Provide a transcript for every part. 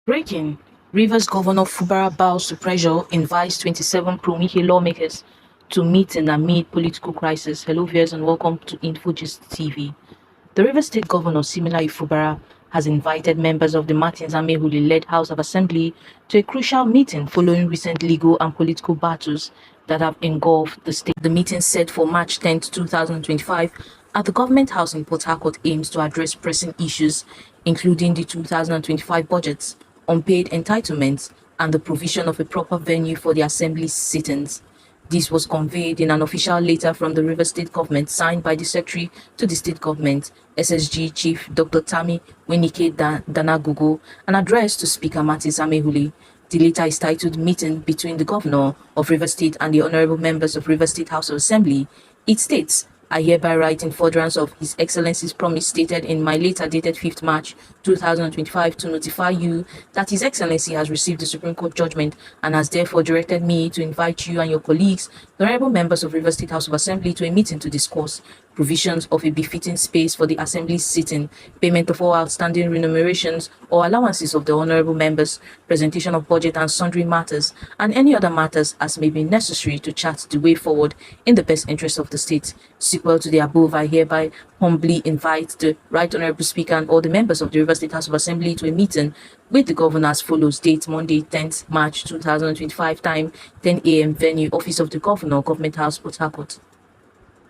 Breaking: Rivers Governor Fubara bows to pressure, invites 27 Pro-Wike lawmakers to meeting amid political crisis. Hello viewers and welcome to InfoGist TV. The Rivers State Governor Siminalayi Fubara has invited members of the Martins Amehule-led House of Assembly to a crucial meeting following recent legal and political battles that have engulfed the state. The meeting set for March 10, 2025 at the Government House in Port Harcourt aims to address pressing issues including the 2025 budgets, unpaid entitlements, and the provision of a proper venue for the Assembly's sittings. This was conveyed in an official letter from the Rivers State Government signed by the Secretary to the State Government, SSG Chief Dr. Tami Wenike Danagogo, and addressed to Speaker Martins Amehule. The letter is titled Meeting Between the Governor of Rivers State and the Honorable Members of Rivers State House of Assembly. It states, I hereby write in furtherance of His Excellency's promise stated in my letter dated 5th March 2025 to notify you that His Excellency has received the Supreme Court judgment and has therefore directed me to invite you and your colleagues, the honorable members of Rivers State House of Assembly, to a meeting to discuss provisions of a befitting space for the Assembly's sitting, payment of all outstanding remunerations or allowances of the honorable members, presentation of budget and sundry matters, and any other matters as may be necessary to chart the way forward in the best interest of the state. Sequel to the above, I hereby humbly invite the Right Honorable Speaker and all the members of the Rivers State House of Assembly to a meeting with the Governor as follows. Date Monday, 10th March 2025, time 10 a.m. Venue, Office of the Governor, Government House, Port Harcourt.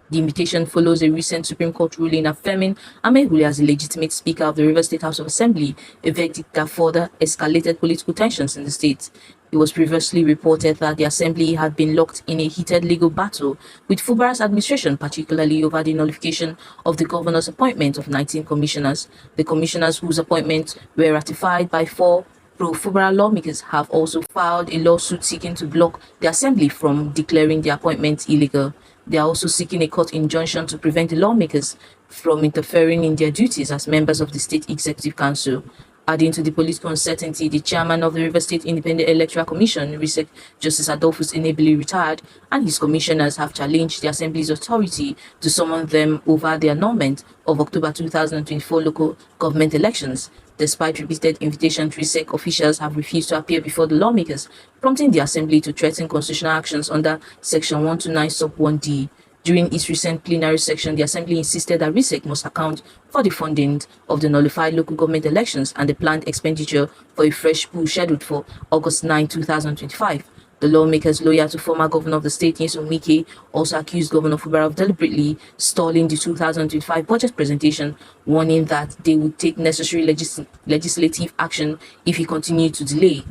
The invitation follows a recent Supreme Court ruling affirming Amehule as the legitimate Speaker of the Rivers State House of Assembly, a verdict that further escalated political tensions in the state. It was previously reported that the Assembly had been locked in a heated legal battle with Fubara's administration, particularly over the nullification of the governor's appointment of 19 commissioners. The commissioners whose appointments were ratified by 4 pro-Fubara lawmakers have also filed a lawsuit seeking to block the Assembly from declaring the appointments illegal. They are also seeking a court injunction to prevent the lawmakers from interfering in their duties as members of the State Executive Council. Adding to the political uncertainty, the chairman of the Rivers State Independent Electoral Commission, RISEC, Justice Adolphus Enebili, retired, and his commissioners have challenged the Assembly's authority to summon them over the annulment of October 2024 local government elections. Despite repeated invitations, RISEC officials have refused to appear before the lawmakers, prompting the Assembly to threaten constitutional actions under Section 129 Sub 1D. During its recent plenary session, the Assembly insisted that RISEC must account for the funding of the nullified local government elections and the planned expenditure for a fresh pool scheduled for August 9, 2025. The lawmakers loyal to former governor of the state, Nyesom Wike, also accused Governor Fubara of deliberately stalling the 2025 budget presentation, warning that they would take necessary legislative action if he continued to delay.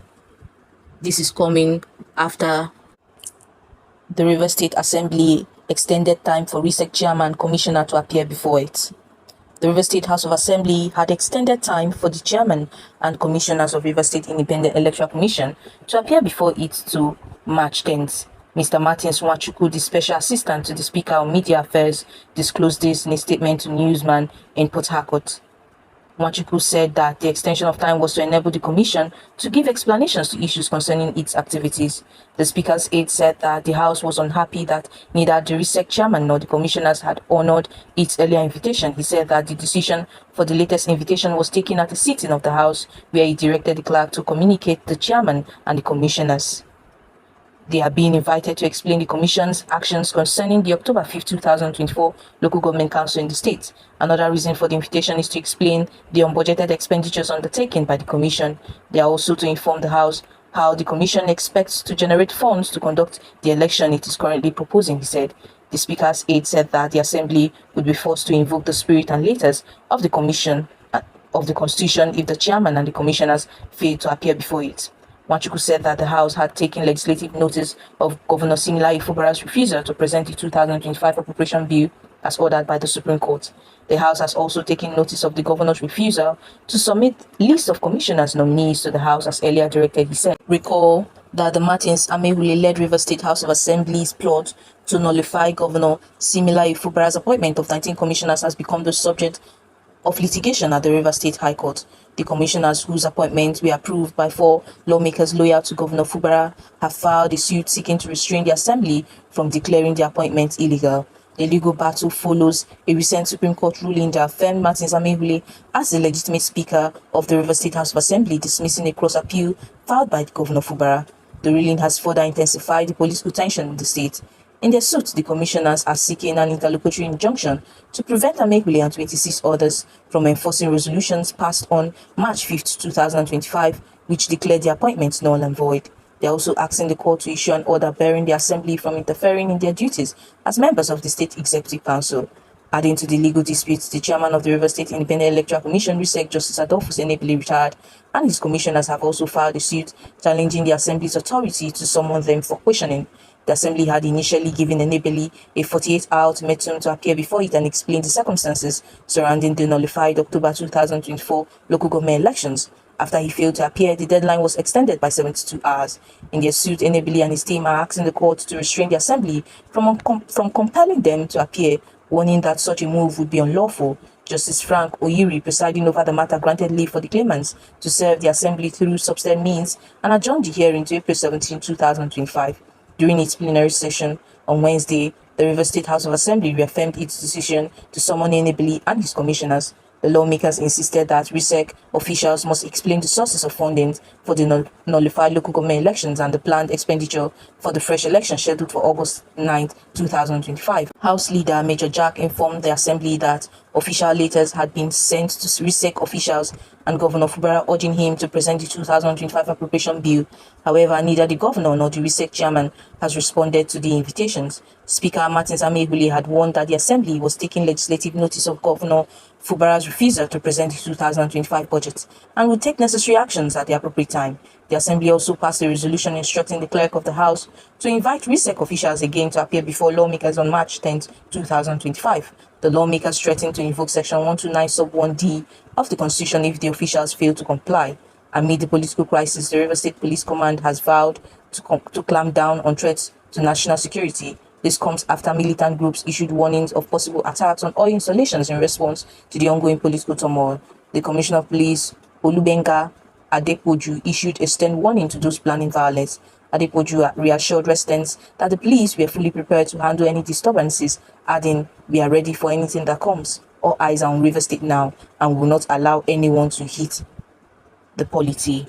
This is coming after the Rivers State Assembly extended time for RISEC chairman commissioner to appear before it. The Rivers State House of Assembly had extended time for the chairman and commissioners of Rivers State Independent Electoral Commission to appear before it to March 10th. Mr. Martins Nwachukwu, the special assistant to the Speaker on Media Affairs, disclosed this in a statement to newsman in Port Harcourt. Nwachukwu said that the extension of time was to enable the Commission to give explanations to issues concerning its activities. The Speaker's aide said that the House was unhappy that neither the RISEC chairman nor the commissioners had honored its earlier invitation. He said that the decision for the latest invitation was taken at a sitting of the House, where he directed the clerk to communicate the chairman and the commissioners. They are being invited to explain the Commission's actions concerning the October 5, 2024 Local Government Council in the state. Another reason for the invitation is to explain the unbudgeted expenditures undertaken by the Commission. They are also to inform the House how the Commission expects to generate funds to conduct the election it is currently proposing, he said. The Speaker's aide said that the Assembly would be forced to invoke the spirit and letters of the Commission of the Constitution if the chairman and the commissioners fail to appear before it. Nwachukwu said that the House had taken legislative notice of Governor Siminalayi Fubara's refusal to present the 2025 appropriation bill as ordered by the Supreme Court. The House has also taken notice of the governor's refusal to submit list of commissioners nominees to the House as earlier directed, he said. Recall that the Martins Amehule-led Rivers State House of Assembly's plot to nullify Governor Siminalayi Fubara's appointment of 19 commissioners has become the subject of litigation at the Rivers State High Court. The commissioners whose appointments were approved by 4 lawmakers loyal to Governor Fubara have filed a suit seeking to restrain the Assembly from declaring the appointments illegal. The legal battle follows a recent Supreme Court ruling that affirmed Martins Amehule as the legitimate Speaker of the Rivers State House of Assembly, dismissing a cross-appeal filed by Governor Fubara. The ruling has further intensified the political tension in the state. In their suit, the commissioners are seeking an interlocutory injunction to prevent Amehule and 26 others from enforcing resolutions passed on March 5, 2025, which declared the appointments null and void. They are also asking the court to issue an order barring the assembly from interfering in their duties as members of the State Executive Council. Adding to the legal disputes, the chairman of the River State Independent Electoral Commission, RISEC, Justice Adolphus Enebele, retired, and his commissioners have also filed a suit challenging the assembly's authority to summon them for questioning. The assembly had initially given Enebele a 48-hour ultimatum to appear before it and explain the circumstances surrounding the nullified October 2024 local government elections. After he failed to appear, the deadline was extended by 72 hours. In their suit, Enebele and his team are asking the court to restrain the assembly from compelling them to appear, warning that such a move would be unlawful. Justice Frank Oyiri, presiding over the matter, granted leave for the claimants to serve the assembly through substantive means and adjourned the hearing to April 17, 2025. During its plenary session on Wednesday, the Rivers State House of Assembly reaffirmed its decision to summon Enebele and his commissioners. The lawmakers insisted that RISEC officials must explain the sources of funding for the nullified local government elections and the planned expenditure for the fresh election scheduled for August 9, 2025. House Leader Major Jack informed the Assembly that official letters had been sent to RISEC officials and Governor Fubara urging him to present the 2025 appropriation bill. However, neither the governor nor the RISEC chairman has responded to the invitations. Speaker Martins Amehule had warned that the Assembly was taking legislative notice of Governor Fubara's refusal to present the 2025 budget and would take necessary actions at the appropriate time. The Assembly also passed a resolution instructing the Clerk of the House to invite RISEC officials again to appear before lawmakers on March 10, 2025. The lawmakers threatened to invoke Section 129 Sub 1D of the Constitution if the officials fail to comply. Amid the political crisis, the River State Police Command has vowed to clamp down on threats to national security. This comes after militant groups issued warnings of possible attacks on oil installations in response to the ongoing political turmoil. The Commissioner of Police, Olubenga Adepoju, issued a stern warning to those planning violence. Adepoju reassured residents that the police were fully prepared to handle any disturbances, adding, "We are ready for anything that comes. All eyes are on River State now and will not allow anyone to hit the polity."